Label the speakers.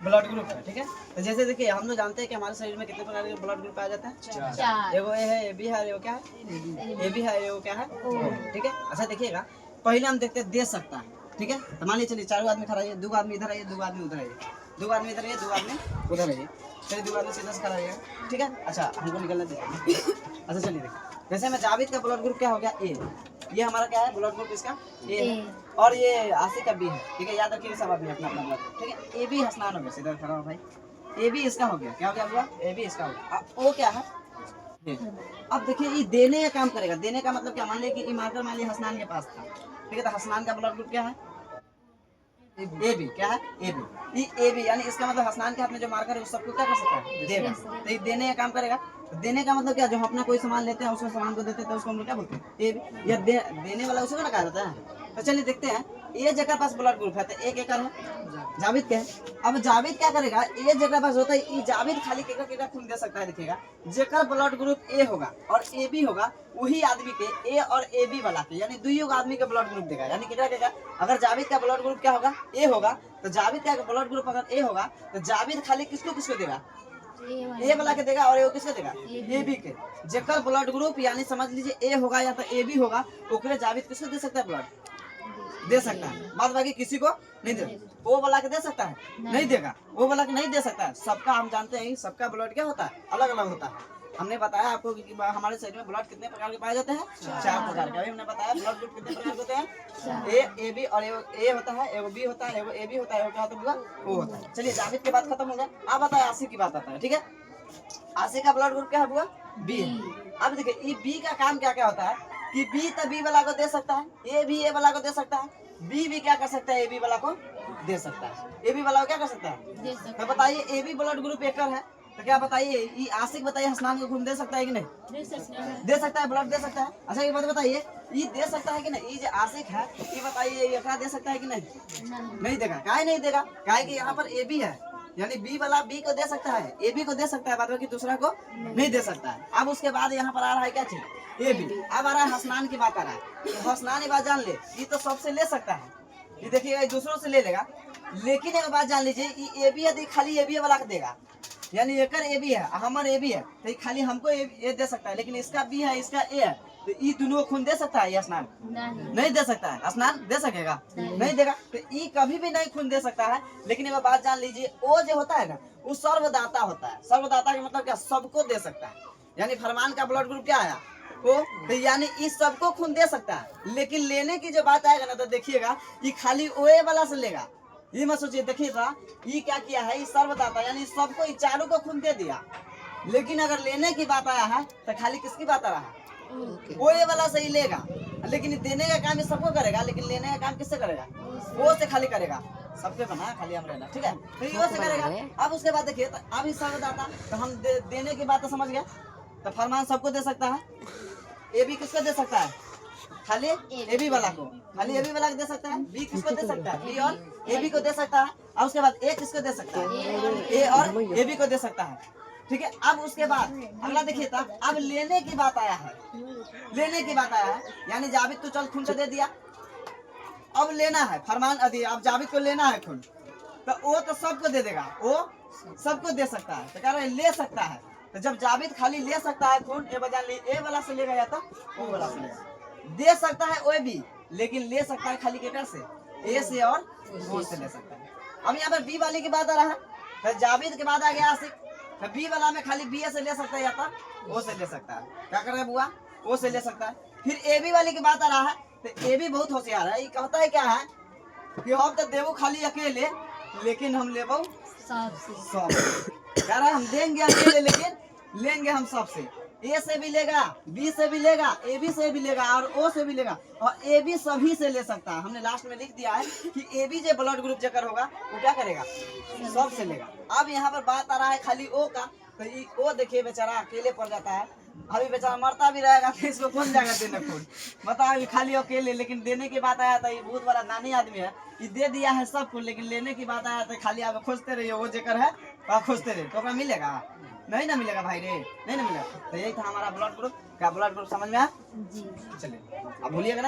Speaker 1: Blood group है, ठीक है। तो जैसे देखिए हम लोग जानते हैं कि हमारे शरीर में कितने प्रकार के ब्लड ग्रुप पाए जाते हैं? 4। एगो ए है, ए बी है, एगो क्या है? ए बी है, एगो क्या है? O, ठीक है। अच्छा देखिएगा, पहले हम देखते हैं दे सकता है, ठीक है। तो मान लीजिए चलिए 4 आदमी खड़ा है, 2 आदमी इधर आइए, 2 आदमी उधर आइए, 2 आदमी इधर आइए, 2 आदमी उधर आइए, चलिए 2 आदमी सीधा से खड़ा रहिएगा, ठीक है। अच्छा हमको निकलना चाहिए। अच्छा चलिए देखिए, जैसे में जावेद का ब्लड ग्रुप क्या हो गया? ए। ये हमारा क्या है? ब्लड ग्रुप इसका ए है। और ये आसिफ का बी है, ठीक है। याद रखिए सब आदमी अपना अपना ब्लड, ठीक है। ए बी हसनान हो गया, सीधा खड़ा हो भाई। ए बी इसका हो गया, क्या हो गया हुआ? ए बी इसका हो गया। अब ओ क्या है? ये। अब देखिए ये देने का काम करेगा। देने का मतलब क्या? मान लिया कि ये मार्कर मान लिया हसनान के पास था, ठीक है। तो हसनान का ब्लड ग्रुप क्या है? A B. क्या है? A B. ये ए बी यानी इसका मतलब हसनान के हाथ में जो मार्कर है उस सबको क्या कर सकता है? देगा। तो ये देने का काम करेगा। तो देने का मतलब क्या? जो हम अपना कोई सामान लेते हैं उसको सामान को देते हैं तो उसको हम लोग क्या बोलते हैं? A B. या देने वाला उसी को ना कहा जाता है। तो चलिए देखते हैं, ए जगह पास ब्लड ग्रुप है तो ए क्या कर है? जावेद के है। अब जावेद क्या करेगा? ए जगह पास होता है, ये जावेद खाली केका केका खून दे सकता है। देखिएगा, जेकर ब्लड ग्रुप ए होगा और ए बी होगा, वही आदमी के ए और ए बी वाला के यानी दुइयों आदमी के ब्लड ग्रुप देगा। यानी केकरा केगा? अगर जावेद का ब्लड ग्रुप क्या होगा? ए होगा, तो जावेद का ब्लड ग्रुप अगर ए होगा तो जावेद खाली किसको किसको देगा? ए वाला के देगा। और ये किसको देगा? ए बी के। जेकर ब्लड ग्रुप यानी समझ लीजिए ए होगा या तो ए बी होगा, ओकरे जावेद किसको दे सकता है? ब्लड दे सकता है। बाद बाकी किसी को नहीं दे। वो वाला के दे सकता है? नहीं देगा। वो वाला के नहीं दे सकता है। सबका हम जानते हैं सबका ब्लड क्या होता है? अलग अलग होता है। हमने बताया आपको कि हमारे शरीर में ब्लड कितने प्रकार के पाए जाते हैं? 4 प्रकार के। अभी हमने बताया ब्लड ग्रुप कितने प्रकार के होते हैं? A B. और ए होता है, एगो बी होता है, एगो ए बी होता है, एगो क्या होता है? ओ होता है। चलिए जावेद की बात खत्म हो गया। अब बताए आसिफ की बात आता है, ठीक है। आसिफ का ब्लड ग्रुप क्या हुआ? बी है। अब देखिए ये बी का काम क्या क्या होता है कि बी तो बी वाला को दे सकता है, ए भी ए वाला को दे सकता है, बी भी क्या कर सकता है? ए बी वाला को दे सकता है। ए बी वाला को क्या कर सकता है? तो बताइए ए बी ब्लड ग्रुप एकल है तो क्या बताइए ये आशिक बताइए हसनान को खून दे सकता है कि नहीं? दे सकता है, ब्लड दे सकता है। अच्छा ये बात बताइए, ये दे सकता है कि नहीं? ये जो आशिक है ये बताइए ये क्या दे सकता है कि नहीं? नहीं देगा। काहे नहीं देगा? काहे कि यहाँ पर ए बी है, यानी बी वाला बी को दे सकता है, ए बी को दे सकता है, बाद बाकी दूसरा को नहीं दे सकता है। अब उसके बाद यहाँ पर आ रहा है क्या चीज? A B. अब आ रहा है हसनान की बात आ रहा है। तो हसनान ये बात जान ले, ये तो सबसे ले सकता है, ये देखिएगा दूसरों से ले लेगा। लेकिन एक बात जान लीजिए, ये ए बी है तो खाली ए बी वाला को देगा। यानी एकर ए बी है, हमर ए बी है, तो खाली हमको ए दे सकता है। लेकिन इसका बी है, इसका ए है, तो ये दोनों खून दे सकता है? ये स्नान नहीं दे सकता है। स्नान दे सकेगा? नहीं देगा। तो ये कभी भी नहीं खून दे सकता है। लेकिन एक बात जान लीजिए, वो जो होता है ना, वो सर्वदाता होता है। सर्वदाता का मतलब क्या? सबको दे सकता है। यानी फरमान का ब्लड ग्रुप क्या आया? वो तो यानी इस सबको खून दे सकता है। लेकिन लेने की जो बात आएगा ना, तो देखिएगा ये खाली ओए वाला से लेगा। ये मत सोचिए, देखिएगा ये क्या किया है, ये सर्वदाता यानी सबको ये चारों को खून दे दिया। लेकिन अगर लेने की बात आया है तो खाली किसकी बात आ रहा है? ओए वाला से ही लेगा। लेकिन देने का काम ये सबको करेगा, लेकिन लेने का काम किससे करेगा? वो से खाली करेगा। सबके बना खाली हम रहना, ठीक है। तो ये से करेगा। अब उसके बाद देखिए, तो अब ये सर्वदाता, तो हम देने की बात तो समझ गया। तो फरमान सबको दे सकता है। ए बी किसको दे सकता है? खाली ए बी वाला को, खाली ए बी वाला को दे सकता है। बी किसको दे सकता है? बी और ए बी को दे सकता है। और उसके बाद ए किसको दे सकता है? ए और ए बी को दे सकता है, ठीक है। अब उसके बाद अगला देखिए, तब अब लेने की बात आया है। लेने की बात आया है यानी जावेद तो चल खून तो दे दिया, अब लेना है फरमान अभी, अब जावेद को लेना है खून, तो वो तो सबको दे देगा, वो सबको दे सकता है। तो कह रहे ले सकता है। तो जब जावेद खाली ले सकता है खून, ए बजा ए वाला से लेगा या तो ओ वाला से लेगा। दे सकता है ओ भी, लेकिन ले सकता है खाली केकर से? ए से और ओ से ले सकता है। अब यहाँ पर बी वाले की बात आ रहा है। तो जावेद के बाद आ गया आशिक, तो बी वाला में खाली बी से ले सकता है या तो ओ से ले सकता है। क्या कर रहे बुआ? ओ से ले सकता है। फिर ए बी वाले की बात आ रहा है। तो ए बी बहुत होशियार है, ये कहता है क्या है कि हम तो देवो खाली अकेले, लेकिन हम लेबो सब। कह रहा है हम देंगे अकेले, लेकिन लेंगे हम सबसे। ए से भी लेगा, बी से भी लेगा, ए बी से भी लेगा और ओ से भी लेगा, और ए बी सभी से ले सकता है। हमने लास्ट में लिख दिया है कि ए बी जो ब्लड ग्रुप जकर होगा वो क्या करेगा? सब से लेगा। अब यहाँ पर बात आ रहा है खाली ओ का। तो ये ओ देखिए बेचारा अकेले पड़ जाता है। अभी बेचारा मरता भी रहेगा तो इसको कौन जाएगा देने खून? बताओ, खाली अकेले। लेकिन देने की बात आया था, ये बहुत बड़ा नानी आदमी है, ये दे दिया है सबको। लेकिन लेने की बात आया तो खाली आप खोजते रहिए, वो जेकर है वहाँ खोजते रहिए, तो मिलेगा नहीं ना मिलेगा भाई रे, नहीं ना मिलेगा। तो यही था हमारा ब्लड ग्रुप। क्या ब्लड ग्रुप समझ में आया? चलिए अब भूलिएगा।